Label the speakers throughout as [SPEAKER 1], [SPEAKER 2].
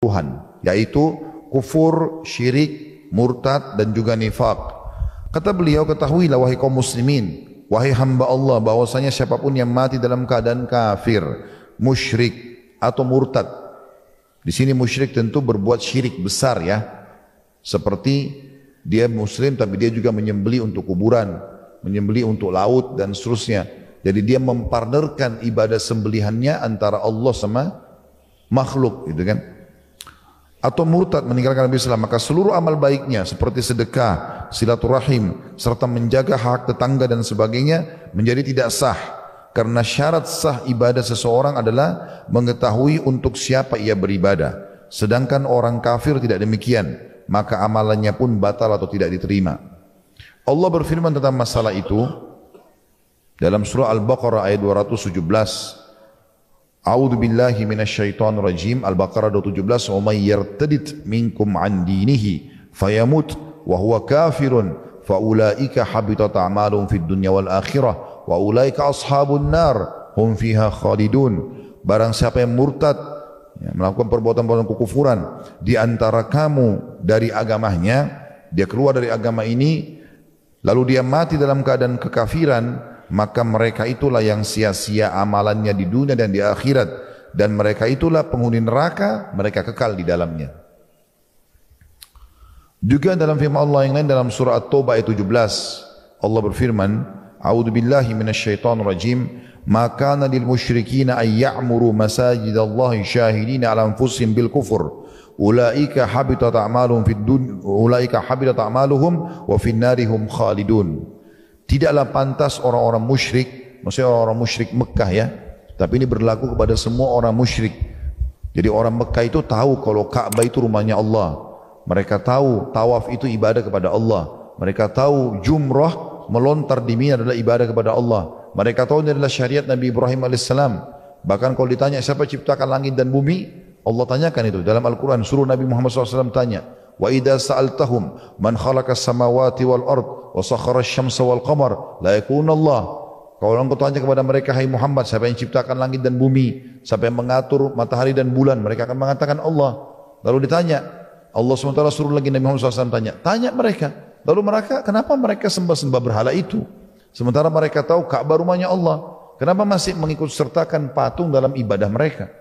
[SPEAKER 1] Tuhan, yaitu kufur, syirik, murtad dan juga nifaq. Kata beliau, ketahuilah wahai kaum muslimin, wahai hamba Allah, bahwasanya siapapun yang mati dalam keadaan kafir, musyrik atau murtad. Di sini musyrik tentu berbuat syirik besar ya. Seperti dia muslim tapi dia juga menyembelih untuk kuburan, menyembelih untuk laut dan seterusnya. Jadi dia mempartnerkan ibadah sembelihannya antara Allah sama makhluk, gitu kan? Atau murtad meninggalkan Nabi SAW, maka seluruh amal baiknya seperti sedekah, silaturahim, serta menjaga hak tetangga dan sebagainya menjadi tidak sah. Karena syarat sah ibadah seseorang adalah mengetahui untuk siapa ia beribadah. Sedangkan orang kafir tidak demikian, maka amalannya pun batal atau tidak diterima. Allah berfirman tentang masalah itu dalam surah Al-Baqarah ayat 217. A'udzu billahi minasyaitonir rajim. Al-Baqarah 217, "Wa may yartadid minkum 'an dinihi fayamut wa huwa kafirun fa ulaika habitat a'maluhum fid dunya wal akhirah wa ulaika ashabun nar hum fiha khalidun." Barang siapa yang murtad, melakukan perbuatan-perbuatan kekufuran di antara kamu dari agamanya, dia keluar dari agama ini lalu dia mati dalam keadaan kekafiran, maka mereka itulah yang sia-sia amalannya di dunia dan di akhirat, dan mereka itulah penghuni neraka, mereka kekal di dalamnya. Juga dalam firman Allah yang lain dalam surah At-Taubah ayat 17, Allah berfirman, "A'udzu billahi minasyaitonir rajim, ma kana lil musyrikina ay ya'muru masajidallahi syahidina 'ala anfusihim bil kufur. Ulaika habitat a'maluhum fid dunya, ulaika habitat a'maluhum wa fin narihum khalidun." Tidaklah pantas orang-orang musyrik, maksudnya orang-orang musyrik Mekah ya, tapi ini berlaku kepada semua orang musyrik. Jadi orang Mekah itu tahu kalau Ka'bah itu rumahnya Allah. Mereka tahu tawaf itu ibadah kepada Allah. Mereka tahu jumrah melontar di Mina adalah ibadah kepada Allah. Mereka tahu ini adalah syariat Nabi Ibrahim alaihissalam. Bahkan kalau ditanya siapa ciptakan langit dan bumi, Allah tanyakan itu dalam Al-Quran. Suruh Nabi Muhammad SAW tanya, "Wa idza sa'altahum man khalaqas samawati wal ard wa sakhara asy-syamsa wal qamar la yakuna Allah." Kalau engkau tanya kepada mereka, hai Muhammad, siapa yang ciptakan langit dan bumi, siapa yang mengatur matahari dan bulan, mereka akan mengatakan Allah. Lalu ditanya, Allah SWT suruh lagi Nabi Muhammad SAW tanya mereka, lalu mereka, kenapa mereka sembah-sembah berhala itu? Sementara mereka tahu Ka'bah rumahnya Allah, kenapa masih mengikut sertakan patung dalam ibadah mereka?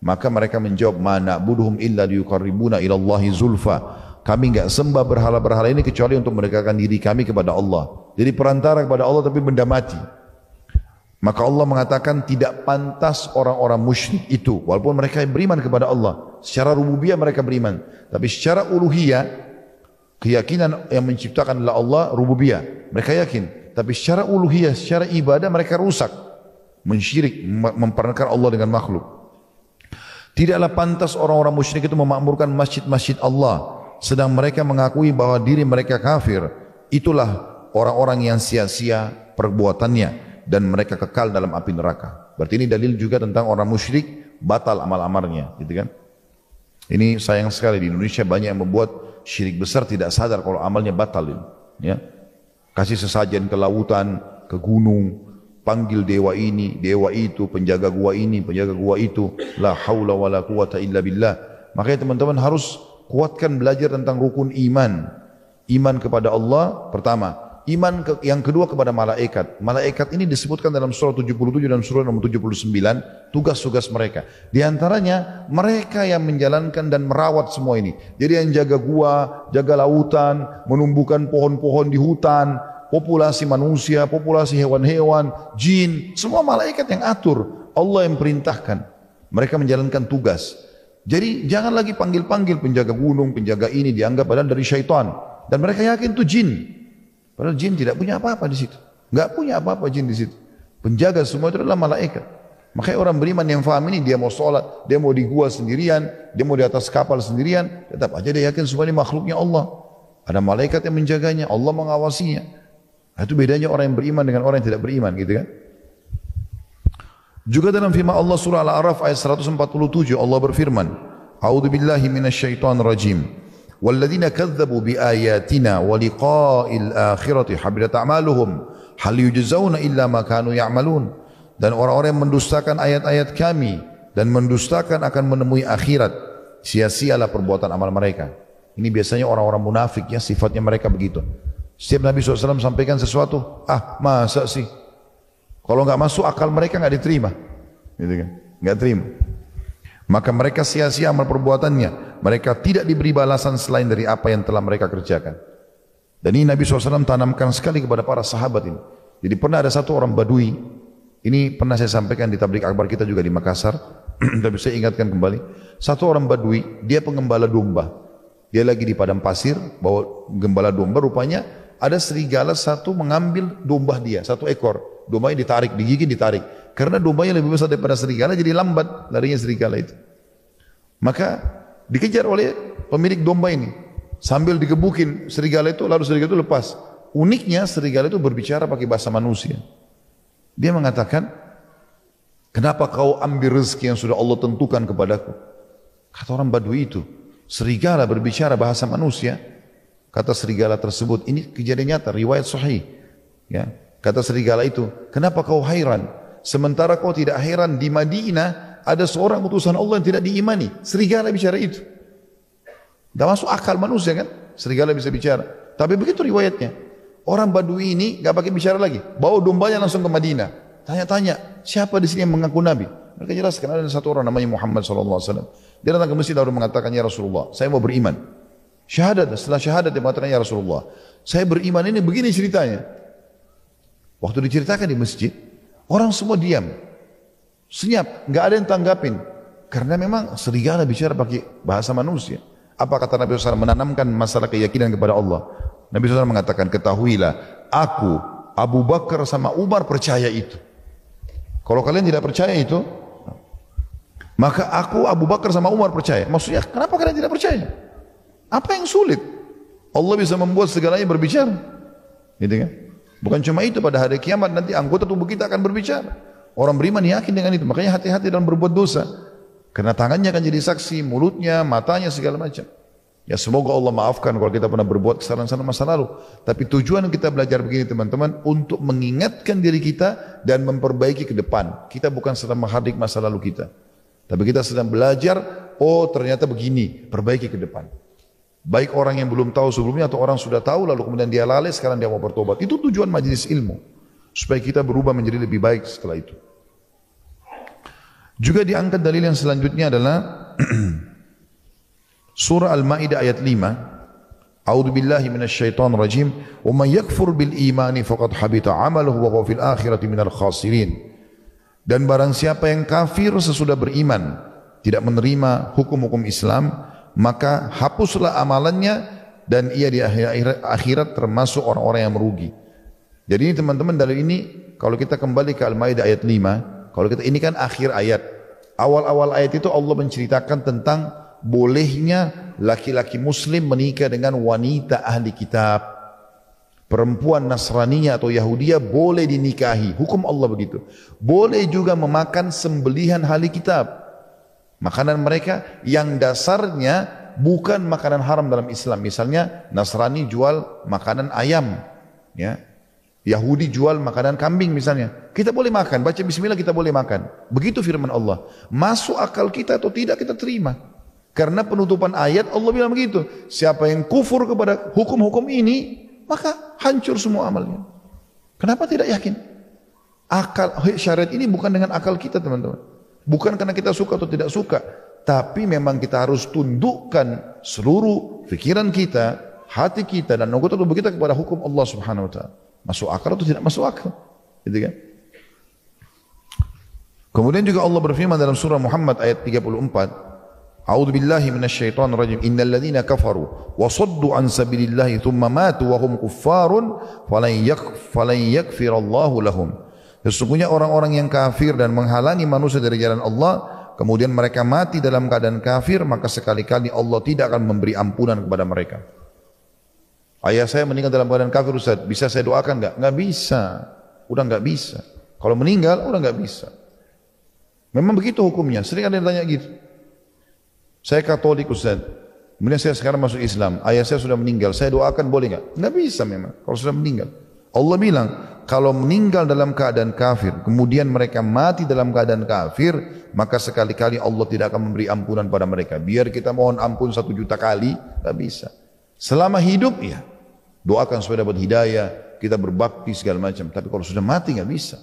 [SPEAKER 1] Maka mereka menjawab, "Ma na'buduhum illa liyuqarribuna ila Allahi zulfa." Kami enggak sembah berhala-berhala ini kecuali untuk mendekatkan diri kami kepada Allah. Jadi perantara kepada Allah tapi benda mati. Maka Allah mengatakan tidak pantas orang-orang musyrik itu, walaupun mereka beriman kepada Allah. Secara rububiyah mereka beriman, tapi secara uluhiyah, keyakinan yang menciptakan adalah Allah, rububiyah. Mereka yakin, tapi secara uluhiyah, secara ibadah mereka rusak. Mensyirik, memperanakan Allah dengan makhluk. Tidaklah pantas orang-orang musyrik itu memakmurkan masjid-masjid Allah, sedang mereka mengakui bahwa diri mereka kafir. Itulah orang-orang yang sia-sia perbuatannya dan mereka kekal dalam api neraka. Berarti ini dalil juga tentang orang musyrik batal amal-amalnya, gitu kan? Ini sayang sekali di Indonesia banyak yang membuat syirik besar tidak sadar kalau amalnya batal ini, ya. Kasih sesajen ke lautan, ke gunung, panggil dewa ini, dewa itu, penjaga gua ini, penjaga gua itu. La haula wala quwata illa billah. Makanya teman-teman harus kuatkan belajar tentang rukun iman. Iman kepada Allah pertama. Yang kedua kepada malaikat. Malaikat ini disebutkan dalam surah 77 dan surah nomor 79 tugas-tugas mereka. Di antaranya mereka yang menjalankan dan merawat semua ini. Jadi yang jaga gua, jaga lautan, menumbuhkan pohon-pohon di hutan, populasi manusia, populasi hewan-hewan, jin, semua malaikat yang atur. Allah yang perintahkan. Mereka menjalankan tugas. Jadi jangan lagi panggil-panggil penjaga gunung, penjaga ini dianggap padahal dari syaitan. Dan mereka yakin itu jin. Padahal jin tidak punya apa-apa di situ. Enggak punya apa-apa jin di situ. Penjaga semua itu adalah malaikat. Makanya orang beriman yang faham ini, dia mau sholat, dia mau di gua sendirian, dia mau di atas kapal sendirian, tetap aja dia yakin semua ini makhluknya Allah. Ada malaikat yang menjaganya, Allah mengawasinya. Nah, itu bedanya orang yang beriman dengan orang yang tidak beriman, gitu kan? Juga dalam firman Allah surah Al-A'raf ayat 147 Allah berfirman, "A'udzu billahi minasyaitonir rajim. Walladzina kadzdzabu biayatina wa liqa'il akhirati habitat a'maluhum hal yujzauna illa ma kanu ya'malun." Dan orang-orang yang mendustakan ayat-ayat kami dan mendustakan akan menemui akhirat, sia-sialah perbuatan amal mereka. Ini biasanya orang-orang munafik ya, sifatnya mereka begitu. Setiap Nabi SAW sampaikan sesuatu, masa sih? Kalau nggak masuk akal mereka nggak diterima, gitu kan? Nggak terima. Maka mereka sia-sia amal perbuatannya. Mereka tidak diberi balasan selain dari apa yang telah mereka kerjakan. Dan ini Nabi SAW tanamkan sekali kepada para sahabat ini. Jadi pernah ada satu orang Badui, ini pernah saya sampaikan di tablik akbar kita juga di Makassar, tapi saya ingatkan kembali. Satu orang Badui, dia pengembala domba. Dia lagi di padang pasir, bawa gembala domba, rupanya ada serigala satu mengambil domba dia, satu ekor. Dombanya ditarik, digigit ditarik. Karena dombanya lebih besar daripada serigala, jadi lambat larinya serigala itu. Maka dikejar oleh pemilik domba ini. Sambil digebukin serigala itu, lalu serigala itu lepas. Uniknya serigala itu berbicara pakai bahasa manusia. Dia mengatakan, kenapa kau ambil rezeki yang sudah Allah tentukan kepadaku? Kata orang Badui itu, serigala berbicara bahasa manusia. Kata serigala tersebut, ini kejadian nyata, riwayat sahih. Ya, kata serigala itu, kenapa kau heran? Sementara kau tidak heran di Madinah ada seorang utusan Allah yang tidak diimani. Serigala bicara itu. Tidak masuk akal manusia kan? Serigala bisa bicara. Tapi begitu riwayatnya. Orang Badui ini gak pakai bicara lagi. Bawa dombanya langsung ke Madinah. Tanya-tanya, siapa di sini yang mengaku Nabi? Mereka jelaskan ada satu orang namanya Muhammad SAW. Dia datang ke masjid lalu mengatakan, ya Rasulullah, saya mau beriman. Syahadat, setelah syahadat dia mengatakan, ya Rasulullah, saya beriman ini begini ceritanya. Waktu diceritakan di masjid, orang semua diam. Senyap, nggak ada yang tanggapin. Karena memang serigala bicara pakai bahasa manusia. Apa kata Nabi SAW? Menanamkan masalah keyakinan kepada Allah. Nabi SAW mengatakan, ketahuilah, aku, Abu Bakar sama Umar percaya itu. Kalau kalian tidak percaya itu, maka aku, Abu Bakar sama Umar percaya. Maksudnya, kenapa kalian tidak percaya? Apa yang sulit? Allah bisa membuat segalanya berbicara. Gitu kan? Bukan cuma itu, pada hari kiamat nanti anggota tubuh kita akan berbicara. Orang beriman yakin dengan itu. Makanya hati-hati dalam berbuat dosa. Karena tangannya akan jadi saksi, mulutnya, matanya, segala macam. Ya semoga Allah maafkan kalau kita pernah berbuat kesalahan masa lalu. Tapi tujuan kita belajar begini teman-teman, untuk mengingatkan diri kita dan memperbaiki ke depan. Kita bukan sedang menghardik masa lalu kita. Tapi kita sedang belajar, oh ternyata begini, perbaiki ke depan. Baik orang yang belum tahu sebelumnya atau orang sudah tahu lalu kemudian dia lalai, sekarang dia mau bertobat. Itu tujuan majelis ilmu. Supaya kita berubah menjadi lebih baik setelah itu. Juga diangkat dalil yang selanjutnya adalah surah Al-Maidah ayat 5. A'udzu billahi minasyaitonir rajim. Wa may yakfur bil imani faqad habita 'amaluhu wa huwa fil akhirati minal khasirin. Dan barang siapa yang kafir sesudah beriman, tidak menerima hukum-hukum Islam, maka hapuslah amalannya dan ia di akhirat termasuk orang-orang yang merugi. Jadi ini teman-teman, dalil ini kalau kita kembali ke Al-Maidah ayat 5, kalau kita ini kan akhir ayat. Awal-awal ayat itu Allah menceritakan tentang bolehnya laki-laki muslim menikah dengan wanita ahli kitab. Perempuan Nasraniyah atau Yahudiyah boleh dinikahi. Hukum Allah begitu. Boleh juga memakan sembelihan ahli kitab. Makanan mereka yang dasarnya bukan makanan haram dalam Islam. Misalnya Nasrani jual makanan ayam, ya. Yahudi jual makanan kambing misalnya. Kita boleh makan, baca bismillah kita boleh makan. Begitu firman Allah. Masuk akal kita atau tidak kita terima. Karena penutupan ayat Allah bilang begitu. Siapa yang kufur kepada hukum-hukum ini, maka hancur semua amalnya. Kenapa tidak yakin? Akal syariat ini bukan dengan akal kita teman-teman. Bukan karena kita suka atau tidak suka, tapi memang kita harus tundukkan seluruh pikiran kita, hati kita dan anggota tubuh kita kepada hukum Allah Subhanahu wa taala. Masuk akal atau tidak masuk akal? Gitu kan? Kemudian juga Allah berfirman dalam surah Muhammad ayat 34, A'udzu billahi minasyaitonir rajim. Innal ladzina kafaru wa saddu an sabilillahi thumma matu wa hum kuffarun falan yaghfirallahu lahum. Sesungguhnya orang-orang yang kafir dan menghalangi manusia dari jalan Allah, kemudian mereka mati dalam keadaan kafir, maka sekali-kali Allah tidak akan memberi ampunan kepada mereka. Ayah saya meninggal dalam keadaan kafir, Ustaz, bisa saya doakan enggak? Enggak bisa. Udah enggak bisa. Kalau meninggal udah enggak bisa. Memang begitu hukumnya. Sering ada yang tanya gitu. Saya Katolik, Ustaz. Kemudian saya sekarang masuk Islam. Ayah saya sudah meninggal. Saya doakan boleh enggak? Enggak bisa memang kalau sudah meninggal. Allah bilang, kalau meninggal dalam keadaan kafir, kemudian mereka mati dalam keadaan kafir, maka sekali-kali Allah tidak akan memberi ampunan pada mereka. Biar kita mohon ampun 1 juta kali, tak bisa. Selama hidup, ya, doakan supaya dapat hidayah, kita berbakti segala macam. Tapi kalau sudah mati, nggak bisa.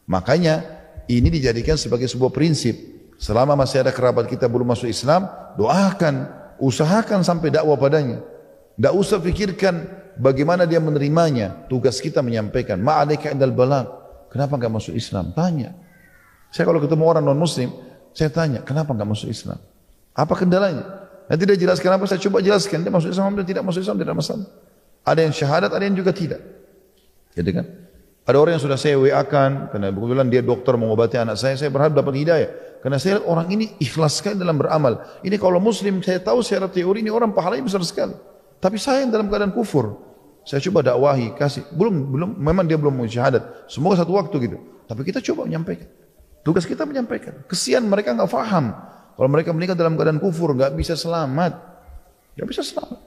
[SPEAKER 1] Makanya ini dijadikan sebagai sebuah prinsip. Selama masih ada kerabat kita belum masuk Islam, doakan, usahakan sampai dakwah padanya. Tidak usah pikirkan bagaimana dia menerimanya. Tugas kita menyampaikan. Ma'alaika indal balagh. Kenapa enggak masuk Islam? Tanya. Saya kalau ketemu orang non muslim, saya tanya, kenapa enggak masuk Islam? Apa kendalanya? Nanti dia jelaskan apa, saya coba jelaskan. Dia masuk Islam, dia tidak masuk Islam, tidak masalah. Ada yang syahadat, ada yang juga tidak. Jadi kan? Ada orang yang sudah saya WA-kan, karena kebetulan dia dokter mengobati anak saya berharap dapat hidayah. Karena saya lihat orang ini ikhlas sekali dalam beramal. Ini kalau muslim, saya tahu secara teori ini orang pahalanya besar sekali. Tapi saya yang dalam keadaan kufur. Saya coba dakwahi, kasih. Belum, memang dia belum mau syahadat. Semoga satu waktu gitu. Tapi kita coba menyampaikan. Tugas kita menyampaikan. Kesian mereka enggak faham. Kalau mereka meninggal dalam keadaan kufur, enggak bisa selamat. Enggak bisa selamat.